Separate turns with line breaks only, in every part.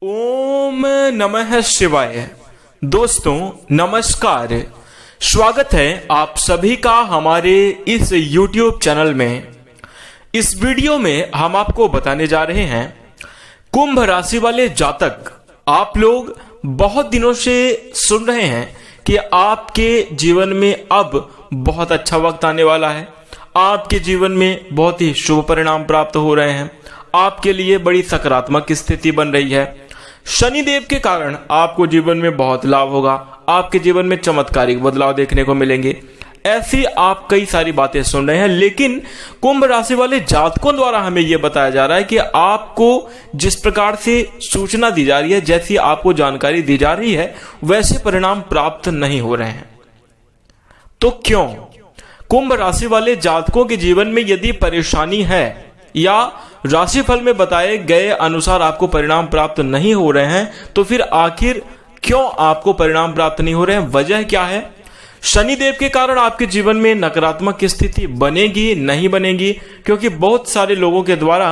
ओम नमः शिवाय। दोस्तों नमस्कार, स्वागत है आप सभी का हमारे इस YouTube चैनल में। इस वीडियो में हम आपको बताने जा रहे हैं कुंभ राशि वाले जातक। आप लोग बहुत दिनों से सुन रहे हैं कि आपके जीवन में अब बहुत अच्छा वक्त आने वाला है, आपके जीवन में बहुत ही शुभ परिणाम प्राप्त हो रहे हैं, आपके लिए बड़ी सकारात्मक स्थिति बन रही है। शनिदेव के कारण आपको जीवन में बहुत लाभ होगा, आपके जीवन में चमत्कारिक बदलाव देखने को मिलेंगे। ऐसी आप कई सारी बातें सुन रहे हैं, लेकिन कुंभ राशि वाले जातकों द्वारा हमें यह बताया जा रहा है कि आपको जिस प्रकार से सूचना दी जा रही है, जैसी आपको जानकारी दी जा रही है, वैसे परिणाम प्राप्त नहीं हो रहे हैं। तो क्यों? कुंभ राशि वाले जातकों के जीवन में यदि परेशानी है या राशिफल में बताए गए अनुसार आपको परिणाम प्राप्त नहीं हो रहे हैं, तो फिर आखिर क्यों आपको परिणाम प्राप्त नहीं हो रहे हैं? वजह क्या है? शनिदेव के कारण आपके जीवन में नकारात्मक स्थिति बनेगी नहीं बनेगी? क्योंकि बहुत सारे लोगों के द्वारा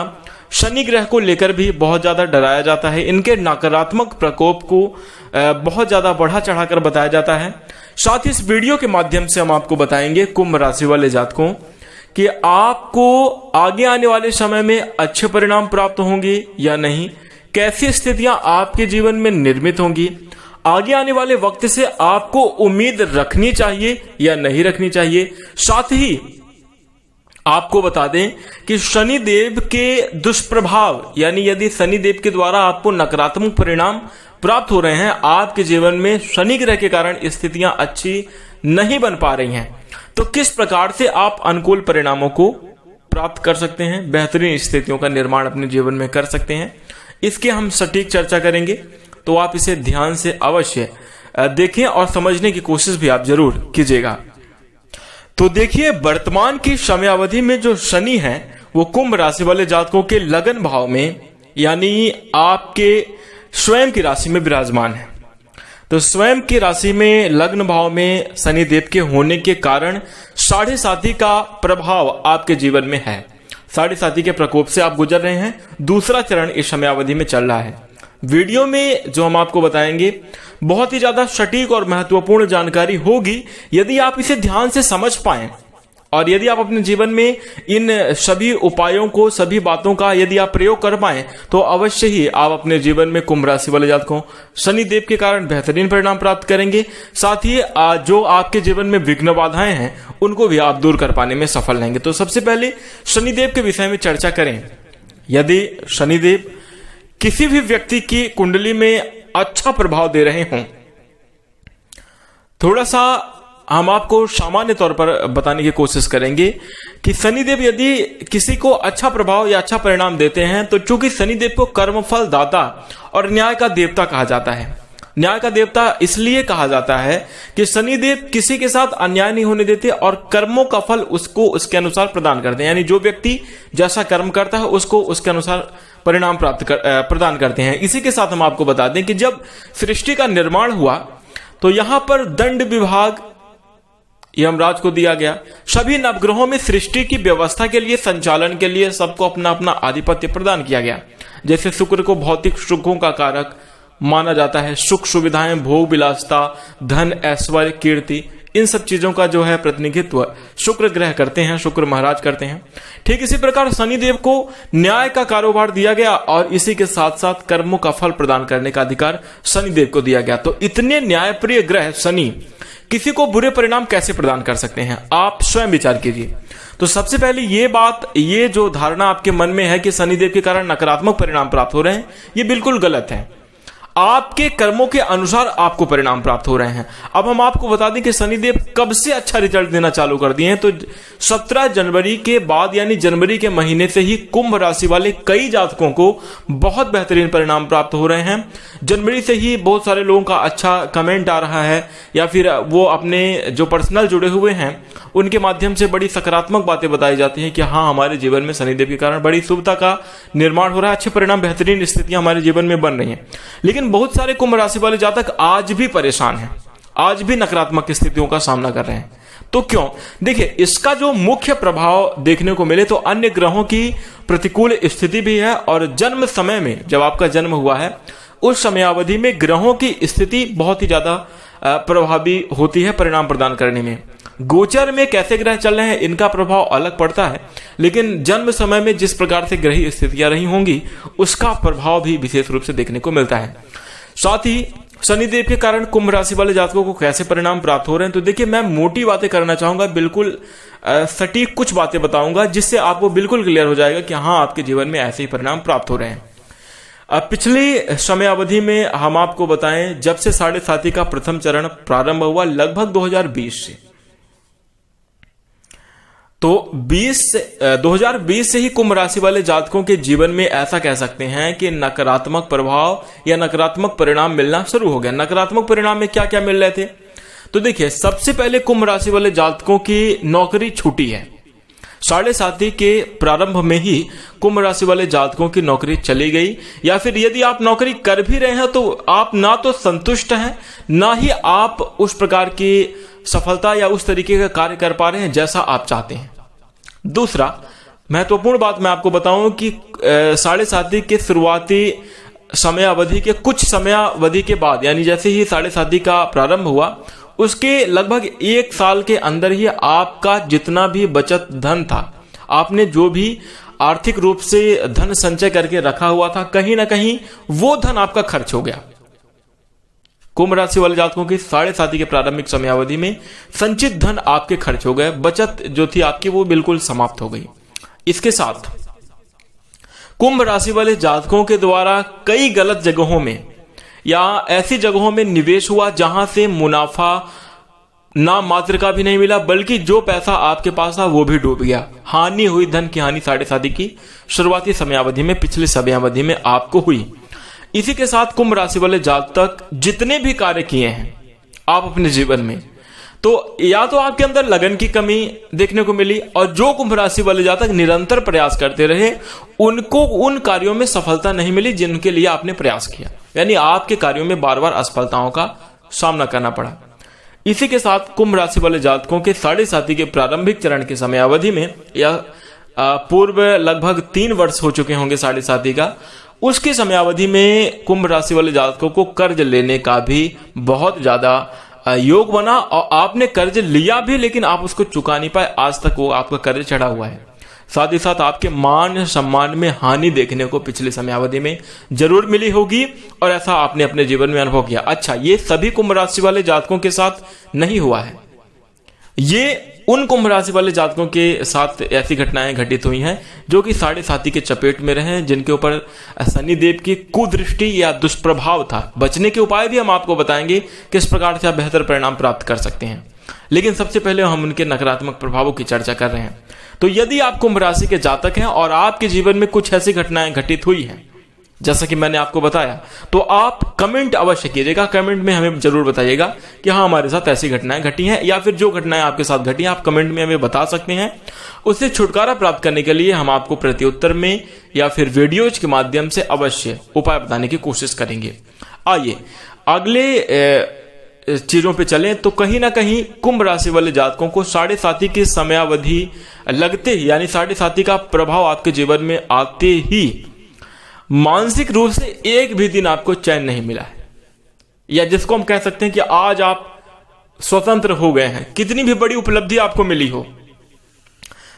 शनि ग्रह को लेकर भी बहुत ज्यादा डराया जाता है, इनके नकारात्मक प्रकोप को बहुत ज्यादा बढ़ा चढ़ाकर बताया जाता है। साथ ही इस वीडियो के माध्यम से हम आपको बताएंगे कुंभ राशि वाले जातकों कि आपको आगे आने वाले समय में अच्छे परिणाम प्राप्त होंगे या नहीं, कैसी स्थितियां आपके जीवन में निर्मित होंगी, आगे आने वाले वक्त से आपको उम्मीद रखनी चाहिए या नहीं रखनी चाहिए। साथ ही आपको बता दें कि शनिदेव के दुष्प्रभाव, यानी यदि शनिदेव के द्वारा आपको नकारात्मक परिणाम प्राप्त हो रहे हैं, आपके जीवन में शनि ग्रह के कारण स्थितियां अच्छी नहीं बन पा रही हैं, तो किस प्रकार से आप अनुकूल परिणामों को प्राप्त कर सकते हैं, बेहतरीन स्थितियों का निर्माण अपने जीवन में कर सकते हैं, इसके हम सटीक चर्चा करेंगे। तो आप इसे ध्यान से अवश्य देखें और समझने की कोशिश भी आप जरूर कीजिएगा। तो देखिए, वर्तमान की समयावधि में जो शनि है वो कुंभ राशि वाले जातकों के लगन भाव में, यानी आपके स्वयं की राशि में विराजमान है। तो स्वयं की राशि में लग्न भाव में शनिदेव के होने के कारण साढ़े साथी का प्रभाव आपके जीवन में है। साढ़े साथी के प्रकोप से आप गुजर रहे हैं। दूसरा चरण इस समयावधि में चल रहा है। वीडियो में जो हम आपको बताएंगे बहुत ही ज्यादा सटीक और महत्वपूर्ण जानकारी होगी। यदि आप इसे ध्यान से समझ पाएं और यदि आप अपने जीवन में इन सभी उपायों को, सभी बातों का यदि आप प्रयोग कर पाएं, तो अवश्य ही आप अपने जीवन में कुंभ राशि वाले जातकों शनिदेव के कारण बेहतरीन परिणाम प्राप्त करेंगे। साथ ही जो आपके जीवन में विघ्न बाधाएं हैं उनको भी आप दूर कर पाने में सफल रहेंगे। तो सबसे पहले शनिदेव के विषय में चर्चा करें। यदि शनिदेव किसी भी व्यक्ति की कुंडली में अच्छा प्रभाव दे रहे हों, थोड़ा सा हम आपको सामान्य तौर पर बताने की कोशिश करेंगे कि शनिदेव यदि किसी को अच्छा प्रभाव या अच्छा परिणाम देते हैं, तो चूंकि शनिदेव को कर्मफल दाता और न्याय का देवता कहा जाता है। न्याय का देवता इसलिए कहा जाता है कि शनिदेव किसी के साथ अन्याय नहीं होने देते और कर्मों का फल उसको उसके अनुसार प्रदान करते हैं। यानी जो व्यक्ति जैसा कर्म करता है उसको उसके अनुसार परिणाम प्रदान करते हैं। इसी के साथ हम आपको बता दें कि जब सृष्टि का निर्माण हुआ तो यहां पर दंड विभाग यमराज को दिया गया। सभी नवग्रहों में सृष्टि की व्यवस्था के लिए, संचालन के लिए सबको अपना अपना आधिपत्य प्रदान किया गया। जैसे शुक्र को भौतिक सुखों का कारक माना जाता है, सुख सुविधाएं, भोग विलासता, धन, ऐश्वर्य, कीर्ति, इन सब चीजों का जो है प्रतिनिधित्व शुक्र ग्रह करते हैं, शुक्र महाराज करते हैं। ठीक इसी प्रकार शनिदेव को न्याय का कारोबार दिया गया और इसी के साथ साथ कर्मों का फल प्रदान करने का अधिकार शनिदेव को दिया गया। तो इतने न्यायप्रिय ग्रह शनि किसी को बुरे परिणाम कैसे प्रदान कर सकते हैं, आप स्वयं विचार कीजिए। तो सबसे पहले ये जो धारणा आपके मन में है कि शनिदेव के कारण नकारात्मक परिणाम प्राप्त हो रहे हैं, ये बिल्कुल गलत है। आपके कर्मों के अनुसार आपको परिणाम प्राप्त हो रहे हैं। अब हम आपको बता दें कि शनिदेव कब से अच्छा रिजल्ट देना चालू कर दिए हैं। तो 17 जनवरी के बाद, यानी जनवरी के महीने से ही कुंभ राशि वाले कई जातकों को बहुत बेहतरीन परिणाम प्राप्त हो रहे हैं। जनवरी से ही बहुत सारे लोगों का अच्छा कमेंट आ रहा है, या फिर वो अपने जो पर्सनल जुड़े हुए हैं उनके माध्यम से बड़ी सकारात्मक बातें बताई जाती हैं कि हाँ, हमारे जीवन में शनिदेव के कारण बड़ी शुभता का निर्माण हो रहा है, अच्छे परिणाम, बेहतरीन स्थितियां हमारे जीवन में बन रही हैं। लेकिन बहुत सारे कुंभ राशि वाले जातक आज भी परेशान हैं, आज भी नकारात्मक स्थितियों का सामना कर रहे हैं। तो क्यों? देखिए, इसका जो मुख्य प्रभाव देखने को मिले तो अन्य ग्रहों की प्रतिकूल स्थिति भी है, और जन्म समय में जब आपका जन्म हुआ है उस समयावधि में ग्रहों की स्थिति बहुत ही ज्यादा प्रभावी होती है परिणाम प्रदान करने में। गोचर में कैसे ग्रह चल रहे हैं इनका प्रभाव अलग पड़ता है, लेकिन जन्म समय में जिस प्रकार से ग्रही स्थितियां रही होंगी उसका प्रभाव भी विशेष रूप से देखने को मिलता है। साथ ही शनिदेव के कारण कुंभ राशि वाले जातकों को कैसे परिणाम प्राप्त हो रहे हैं, तो देखिए मैं मोटी बातें करना चाहूंगा, बिल्कुल सटीक कुछ बातें बताऊंगा जिससे आपको बिल्कुल क्लियर हो जाएगा कि हाँ आपके जीवन में ऐसे ही परिणाम प्राप्त हो रहे हैं। अब पिछली समयावधि में हम आपको बताएं, जब से 7.5 का प्रथम चरण प्रारंभ हुआ लगभग 2020 से, तो 2020 से ही कुंभ राशि वाले जातकों के जीवन में ऐसा कह सकते हैं कि नकारात्मक प्रभाव या नकारात्मक परिणाम मिलना शुरू हो गया। नकारात्मक परिणाम में क्या क्या मिल रहे थे, तो देखिए सबसे पहले कुंभ राशि वाले जातकों की नौकरी छूटी है। 7.5 के प्रारंभ में ही कुंभ राशि वाले जातकों की नौकरी चली गई, या फिर यदि आप नौकरी कर भी रहे हैं तो आप ना तो संतुष्ट हैं ना ही आप उस प्रकार की सफलता या उस तरीके का कार्य कर पा रहे हैं जैसा आप चाहते हैं। दूसरा महत्वपूर्ण बात मैं आपको बताऊं कि 7.5 के शुरुआती समयावधि के कुछ समयावधि के बाद, यानी जैसे ही 7.5 का प्रारंभ हुआ उसके लगभग 1 साल के अंदर ही आपका जितना भी बचत धन था, आपने जो भी आर्थिक रूप से धन संचय करके रखा हुआ था, कहीं ना कहीं वो धन आपका खर्च हो गया। कुंभ राशि वाले जातकों की 7.5 के प्रारंभिक समयावधि में संचित धन आपके खर्च हो गए, बचत जो थी आपकी वो बिल्कुल समाप्त हो गई। इसके साथ कुंभ राशि वाले जातकों के द्वारा कई गलत जगहों में या ऐसी जगहों में निवेश हुआ जहां से मुनाफा ना मात्र का भी नहीं मिला, बल्कि जो पैसा आपके पास था वो भी डूब गया। हानि हुई, धन की हानि 7.5 की शुरुआती समयावधि में, पिछले समयावधि में आपको हुई। इसी के साथ कुंभ राशि वाले जातक जितने भी कार्य किए हैं आप अपने जीवन में, तो या तो आपके अंदर लगन की कमी देखने को मिली, और जो कुंभ राशि वाले जातक निरंतर प्रयास करते रहे उनको उन कार्यों में सफलता नहीं मिली जिनके लिए आपने प्रयास किया, यानी आपके कार्यों में बार बार असफलताओं का सामना करना पड़ा। इसी के साथ कुंभ राशि वाले जातकों के 7.5 के प्रारंभिक चरण के समयावधि में या पूर्व लगभग 3 वर्ष हो चुके होंगे 7.5 का, उसकी समयावधि में कुंभ राशि वाले जातकों को कर्ज लेने का भी बहुत ज्यादा योग बना, और आपने कर्ज लिया भी लेकिन आप उसको चुका नहीं पाए, आज तक वो आपका कर्ज चढ़ा हुआ है। साथ ही साथ आपके मान सम्मान में हानि देखने को पिछले समयावधि में जरूर मिली होगी, और ऐसा आपने अपने जीवन में अनुभव किया। अच्छा, ये सभी कुंभ राशि वाले जातकों के साथ नहीं हुआ है, ये उन कुंभ राशि वाले जातकों के साथ ऐसी घटनाएं घटित हुई हैं जो कि 7.5 के चपेट में रहे, जिनके ऊपर शनिदेव की कुदृष्टि या दुष्प्रभाव था। बचने के उपाय भी हम आपको बताएंगे किस प्रकार से आप बेहतर परिणाम प्राप्त कर सकते हैं, लेकिन सबसे पहले हम उनके नकारात्मक प्रभावों की चर्चा कर रहे हैं। तो यदि आप कुंभ राशि के जातक हैं और आपके जीवन में कुछ ऐसी घटनाएं घटित हुई हैं जैसा कि मैंने आपको बताया, तो आप कमेंट अवश्य कीजिएगा, कमेंट में हमें जरूर बताइएगा कि हाँ हमारे साथ ऐसी घटनाएं घटी हैं, या फिर जो घटनाएं आपके साथ घटी हैं आप कमेंट में हमें बता सकते हैं। उससे छुटकारा प्राप्त करने के लिए हम आपको प्रत्युत्तर में या फिर वीडियोज के माध्यम से अवश्य उपाय बताने की कोशिश करेंगे। आइए अगले चीजों पे चलें, तो कहीं ना कहीं कुंभ राशि वाले जातकों को 7.5 की समयावधि लगते ही, यानी 7.5 का प्रभाव आपके जीवन में आते ही मानसिक रूप से एक भी दिन आपको चैन नहीं मिला है, या जिसको हम कह सकते हैं कि आज आप स्वतंत्र हो गए हैं, कितनी भी बड़ी उपलब्धि आपको मिली हो।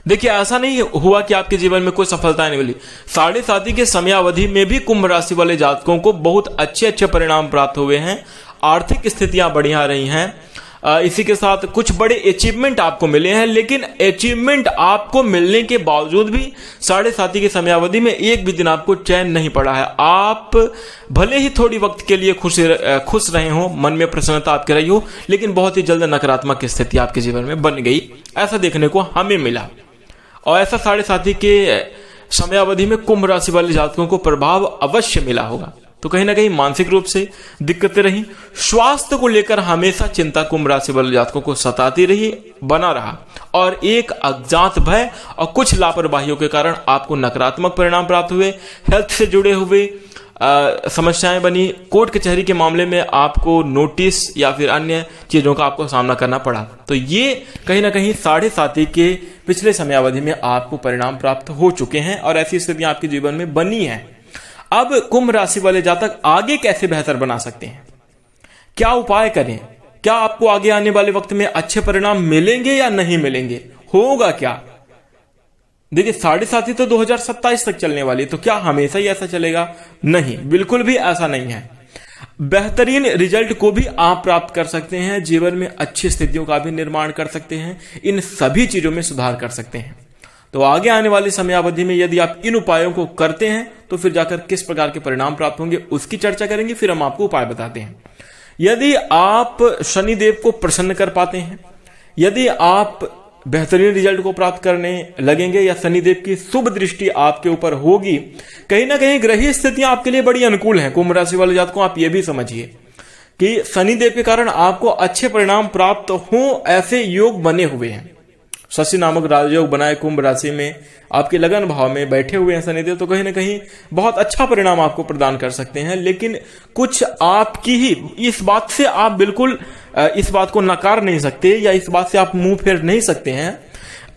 देखिए ऐसा नहीं हुआ कि आपके जीवन में कोई सफलता नहीं मिली, 7.5 के समयावधि में भी कुंभ राशि वाले जातकों को बहुत अच्छे अच्छे परिणाम प्राप्त हुए हैं, आर्थिक स्थितियां बढ़िया रही हैं। इसी के साथ कुछ बड़े अचीवमेंट आपको मिले हैं, लेकिन अचीवमेंट आपको मिलने के बावजूद भी 7.5 की समयावधि में एक भी दिन आपको चैन नहीं पड़ा है। आप भले ही थोड़ी वक्त के लिए खुश रहे हो, मन में प्रसन्नता आपके रही हो, लेकिन बहुत ही जल्द नकारात्मक स्थिति आपके जीवन में बन गई, ऐसा देखने को हमें मिला। और ऐसा 7.5 के समयावधि में कुंभ राशि वाले जातकों को प्रभाव अवश्य मिला होगा। तो कहीं ना कहीं मानसिक रूप से दिक्कतें रही, स्वास्थ्य को लेकर हमेशा चिंता कुंभ राशि वाले जातकों को सताती रही, बना रहा, और एक अज्ञात भय और कुछ लापरवाहियों के कारण आपको नकारात्मक परिणाम प्राप्त हुए। हेल्थ से जुड़े हुए समस्याएं बनी, कोर्ट कचहरी के मामले में आपको नोटिस या फिर अन्य चीजों का आपको सामना करना पड़ा। तो ये कहीं ना कहीं 7.5 के पिछले समयावधि में आपको परिणाम प्राप्त हो चुके हैं और ऐसी स्थितियां आपके जीवन में बनी हैं। अब कुंभ राशि वाले जातक आगे कैसे बेहतर बना सकते हैं, क्या उपाय करें, क्या आपको आगे आने वाले वक्त में अच्छे परिणाम मिलेंगे या नहीं मिलेंगे, होगा क्या। देखिए 7.5 तो 2027 तक चलने वाली, तो क्या हमेशा ही ऐसा चलेगा? नहीं, बिल्कुल भी ऐसा नहीं है। बेहतरीन रिजल्ट को भी आप प्राप्त कर सकते हैं, जीवन में अच्छी स्थितियों का भी निर्माण कर सकते हैं, इन सभी चीजों में सुधार कर सकते हैं। तो आगे आने वाली समयावधि में यदि आप इन उपायों को करते हैं तो फिर जाकर किस प्रकार के परिणाम प्राप्त होंगे उसकी चर्चा करेंगे, फिर हम आपको उपाय बताते हैं। यदि आप शनिदेव को प्रसन्न कर पाते हैं, यदि आप बेहतरीन रिजल्ट को प्राप्त करने लगेंगे या शनिदेव की शुभ दृष्टि आपके ऊपर होगी, कहीं ना कहीं ग्रहीय स्थितियां आपके लिए बड़ी अनुकूल हैं। कुंभ राशि वाले जातकों, आप ये भी समझिए कि शनिदेव के कारण आपको अच्छे परिणाम प्राप्त हो, ऐसे योग बने हुए हैं। शशि नामक राजयोग बनाए कुंभ राशि में, आपके लगन भाव में बैठे हुए हैं शनिदेव, तो कहीं ना कहीं बहुत अच्छा परिणाम आपको प्रदान कर सकते हैं। लेकिन कुछ आपकी ही इस बात से आप बिल्कुल इस बात को नकार नहीं सकते या इस बात से आप मुंह फेर नहीं सकते हैं।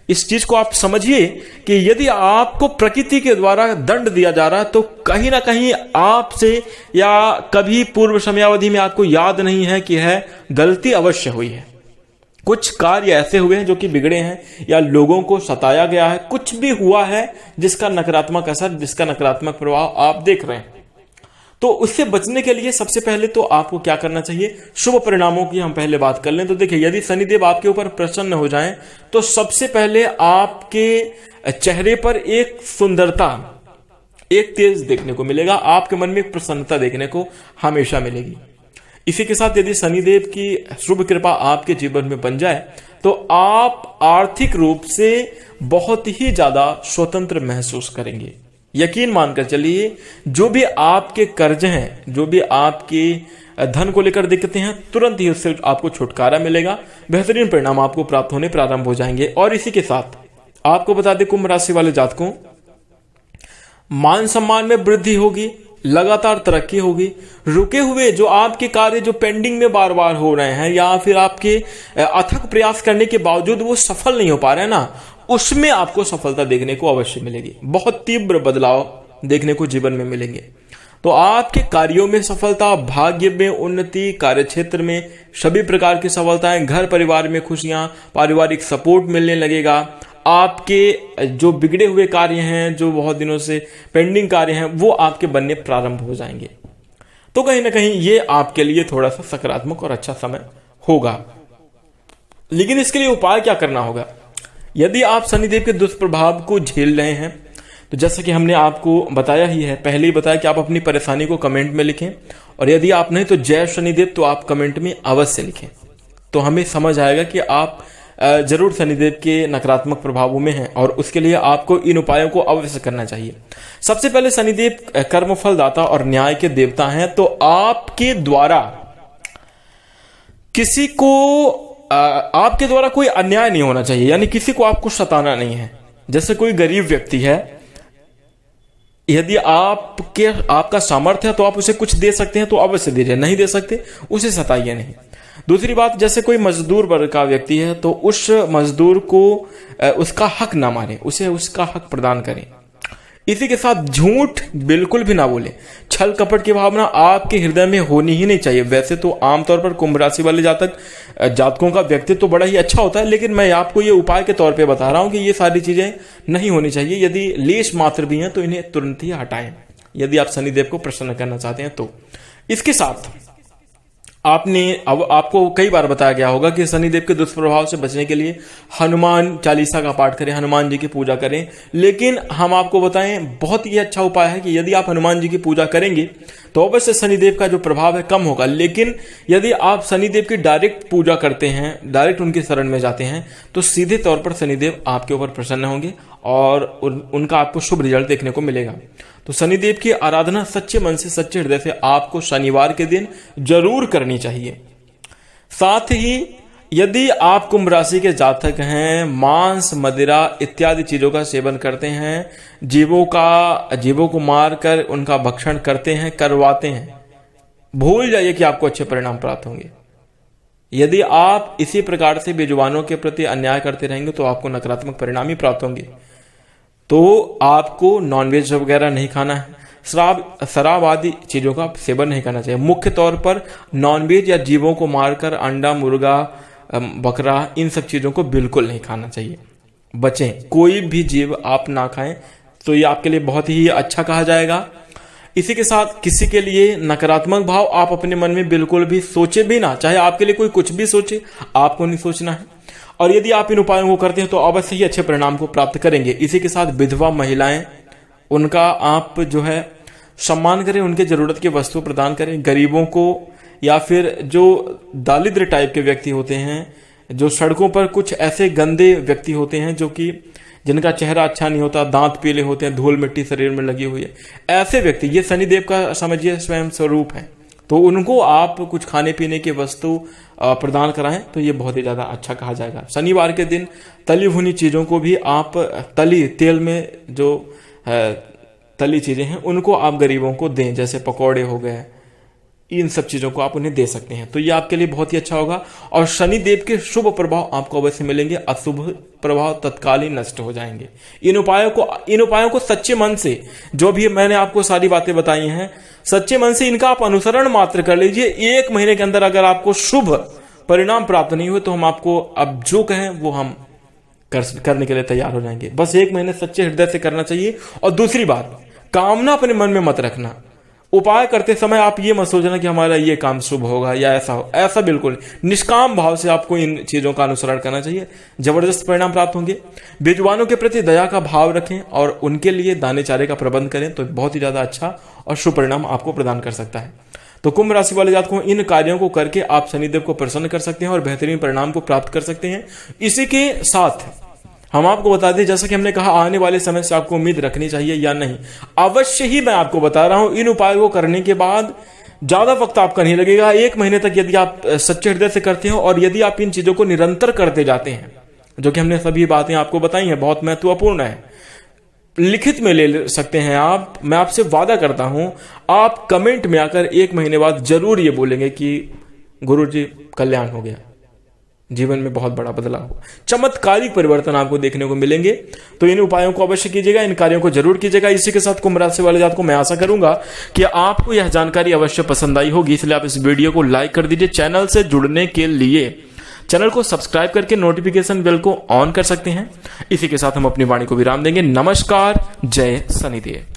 इस चीज को आप समझिए कि यदि आपको प्रकृति के द्वारा दंड दिया जा रहा है तो कहीं ना कहीं आपसे या कभी पूर्व समयावधि में आपको याद नहीं है कि है गलती अवश्य हुई है, कुछ कार्य ऐसे हुए हैं जो कि बिगड़े हैं या लोगों को सताया गया है, कुछ भी हुआ है जिसका नकारात्मक असर, जिसका नकारात्मक प्रभाव आप देख रहे हैं। तो उससे बचने के लिए सबसे पहले तो आपको क्या करना चाहिए, शुभ परिणामों की हम पहले बात कर लें। तो देखिए, यदि शनिदेव आपके ऊपर प्रसन्न हो जाएं तो सबसे पहले आपके चेहरे पर एक सुंदरता, एक तेज देखने को मिलेगा, आपके मन में एक प्रसन्नता देखने को हमेशा मिलेगी। इसी के साथ यदि शनिदेव की शुभ कृपा आपके जीवन में बन जाए तो आप आर्थिक रूप से बहुत ही ज्यादा स्वतंत्र महसूस करेंगे। यकीन मानकर चलिए, जो भी आपके कर्ज हैं, जो भी आपके धन को लेकर दिक्कतें हैं, तुरंत ही उससे आपको छुटकारा मिलेगा, बेहतरीन परिणाम आपको प्राप्त होने प्रारंभ हो जाएंगे। और इसी के साथ आपको बता दें, कुंभ राशि वाले जातकों, मान सम्मान में वृद्धि होगी, लगातार तरक्की होगी, रुके हुए जो आपके कार्य जो पेंडिंग में बार बार हो रहे हैं या फिर आपके अथक प्रयास करने के बावजूद वो सफल नहीं हो पा रहे हैं ना, उसमें आपको सफलता देखने को अवश्य मिलेगी। बहुत तीव्र बदलाव देखने को जीवन में मिलेंगे। तो आपके कार्यों में सफलता, भाग्य में उन्नति, कार्यक्षेत्र में सभी प्रकार की सफलताएं, घर परिवार में खुशियां, पारिवारिक सपोर्ट मिलने लगेगा। आपके जो बिगड़े हुए कार्य हैं, जो बहुत दिनों से पेंडिंग कार्य हैं, वो आपके बनने प्रारंभ हो जाएंगे। तो कहीं ना कहीं ये आपके लिए थोड़ा सा सकारात्मक और अच्छा समय होगा। लेकिन इसके लिए उपाय क्या करना होगा? यदि आप शनिदेव के दुष्प्रभाव को झेल रहे हैं तो जैसा कि हमने आपको बताया ही है, पहले ही बताया कि आप अपनी परेशानी को कमेंट में लिखें, और यदि आप नहीं तो जय शनिदेव तो आप कमेंट में अवश्य लिखें, तो हमें समझ आएगा कि आप जरूर शनिदेव के नकारात्मक प्रभावों में हैं और उसके लिए आपको इन उपायों को अवश्य करना चाहिए। सबसे पहले शनिदेव कर्मफल दाता और न्याय के देवता हैं, तो आपके द्वारा किसी को आपके द्वारा कोई अन्याय नहीं होना चाहिए, यानी किसी को आपको सताना नहीं है। जैसे कोई गरीब व्यक्ति है, यदि आपका सामर्थ्य है तो आप उसे कुछ दे सकते हैं तो अवश्य दीजिए, नहीं दे सकते उसे सताइए नहीं। दूसरी बात, जैसे कोई मजदूर वर्ग का व्यक्ति है तो उस मजदूर को उसका हक ना मारें, उसे उसका हक प्रदान करें। इसी के साथ झूठ बिल्कुल भी ना बोले, छल कपट की भावना आपके हृदय में होनी ही नहीं चाहिए। वैसे तो आमतौर पर कुंभ राशि वाले जातकों का व्यक्तित्व तो बड़ा ही अच्छा होता है, लेकिन मैं आपको ये उपाय के तौर पे बता रहा हूं कि ये सारी चीजें नहीं होनी चाहिए। यदि लेश मात्र भी हैं तो इन्हें तुरंत ही हटाएं, यदि आप शनिदेव को प्रसन्न करना चाहते हैं तो। इसके साथ आपको कई बार बताया गया होगा कि शनिदेव के दुष्प्रभाव से बचने के लिए हनुमान चालीसा का पाठ करें, हनुमान जी की पूजा करें। लेकिन हम आपको बताएं, बहुत ही अच्छा उपाय है कि यदि आप हनुमान जी की पूजा करेंगे तो अवश्य शनिदेव का जो प्रभाव है कम होगा। लेकिन यदि आप शनिदेव की डायरेक्ट पूजा करते हैं, डायरेक्ट उनके शरण में जाते हैं, तो सीधे तौर पर शनिदेव आपके ऊपर प्रसन्न होंगे और उनका आपको शुभ रिजल्ट देखने को मिलेगा। तो शनिदेव की आराधना सच्चे मन से, सच्चे हृदय से आपको शनिवार के दिन जरूर करनी चाहिए। साथ ही यदि आप कुंभ राशि के जातक हैं, मांस, मदिरा इत्यादि चीजों का सेवन करते हैं, जीवों को मारकर उनका भक्षण करते हैं, करवाते हैं, भूल जाइए कि आपको अच्छे परिणाम प्राप्त होंगे। यदि आप इसी प्रकार से बेजुबानों के प्रति अन्याय करते रहेंगे तो आपको नकारात्मक परिणाम ही प्राप्त होंगे। तो आपको नॉनवेज वगैरह नहीं खाना है, शराब आदि चीजों का सेवन नहीं करना चाहिए। मुख्य तौर पर नॉनवेज या जीवों को मारकर अंडा, मुर्गा, बकरा, इन सब चीजों को बिल्कुल नहीं खाना चाहिए। बचें, कोई भी जीव आप ना खाएं तो ये आपके लिए बहुत ही अच्छा कहा जाएगा। इसी के साथ किसी के लिए नकारात्मक भाव आप अपने मन में बिल्कुल भी सोचे भी ना, चाहे आपके लिए कोई कुछ भी सोचे, आपको नहीं सोचना है। और यदि आप इन उपायों को करते हैं तो अवश्य ही अच्छे परिणाम को प्राप्त करेंगे। इसी के साथ विधवा महिलाएं, उनका आप जो है सम्मान करें, उनके जरूरत की वस्तु प्रदान करें। गरीबों को या फिर जो दारिद्र टाइप के व्यक्ति होते हैं, जो सड़कों पर कुछ ऐसे गंदे व्यक्ति होते हैं जो कि जिनका चेहरा अच्छा नहीं होता, दांत पीले होते हैं, धूल मिट्टी शरीर में लगी हुई है, ऐसे व्यक्ति, ये शनिदेव का समझिए स्वयं स्वरूप है, तो उनको आप कुछ खाने पीने की वस्तु प्रदान कराएं तो ये बहुत ही ज्यादा अच्छा कहा जाएगा। शनिवार के दिन तली भुनी चीजों को भी आप तेल में जो तली चीजें हैं उनको आप गरीबों को दें, जैसे पकौड़े हो गए, इन सब चीजों को आप उन्हें दे सकते हैं, तो ये आपके लिए बहुत ही अच्छा होगा। और शनिदेव के शुभ प्रभाव आपको अवश्य मिलेंगे, अशुभ प्रभाव तत्काल ही नष्ट हो जाएंगे। इन उपायों को सच्चे मन से, जो भी मैंने आपको सारी बातें बताई हैं, सच्चे मन से इनका आप अनुसरण मात्र कर लीजिए। 1 महीने के अंदर अगर आपको शुभ परिणाम प्राप्त नहीं हुए तो हम आपको अब जो कहें वो हम करने के लिए तैयार हो जाएंगे। बस 1 महीने सच्चे हृदय से करना चाहिए। और दूसरी बात, कामना अपने मन में मत रखना। उपाय करते समय आप ये मत सोचना कि हमारा ये काम शुभ होगा या ऐसा हो, ऐसा बिल्कुल निष्काम भाव से आपको इन चीजों का अनुसरण करना चाहिए, जबरदस्त परिणाम प्राप्त होंगे। बेजुबानों के प्रति दया का भाव रखें और उनके लिए दाने चारे का प्रबंध करें तो बहुत ही ज्यादा अच्छा और शुभ परिणाम आपको प्रदान कर सकता है। तो कुंभ राशि वाले जातकों, इन कार्यों को करके आप शनिदेव को प्रसन्न कर सकते हैं और बेहतरीन परिणाम को प्राप्त कर सकते हैं। इसी के साथ हम आपको बता दें, जैसा कि हमने कहा, आने वाले समय से आपको उम्मीद रखनी चाहिए या नहीं, अवश्य ही मैं आपको बता रहा हूं, इन उपायों को करने के बाद ज्यादा वक्त आपका नहीं लगेगा। 1 महीने तक यदि आप सच्चे हृदय से करते हो और यदि आप इन चीजों को निरंतर करते जाते हैं, जो कि हमने सभी बातें आपको बताई हैं, बहुत महत्वपूर्ण है, लिखित में ले सकते हैं आप। मैं आपसे वादा करता हूं, आप कमेंट में आकर 1 महीने बाद जरूर ये बोलेंगे कि गुरुजी कल्याण हो गया, जीवन में बहुत बड़ा बदलाव हो, चमत्कारिक परिवर्तन आपको देखने को मिलेंगे। तो इन उपायों को अवश्य कीजिएगा, इन कार्यों को जरूर कीजिएगा। इसी के साथ कुंभ राशि वाले जातकों, मैं आशा करूंगा कि आपको यह जानकारी अवश्य पसंद आई होगी, इसलिए आप इस वीडियो को लाइक कर दीजिए। चैनल से जुड़ने के लिए चैनल को सब्सक्राइब करके नोटिफिकेशन बेल को ऑन कर सकते हैं। इसी के साथ हम अपनी वाणी को विराम देंगे। नमस्कार, जय शनिदेव।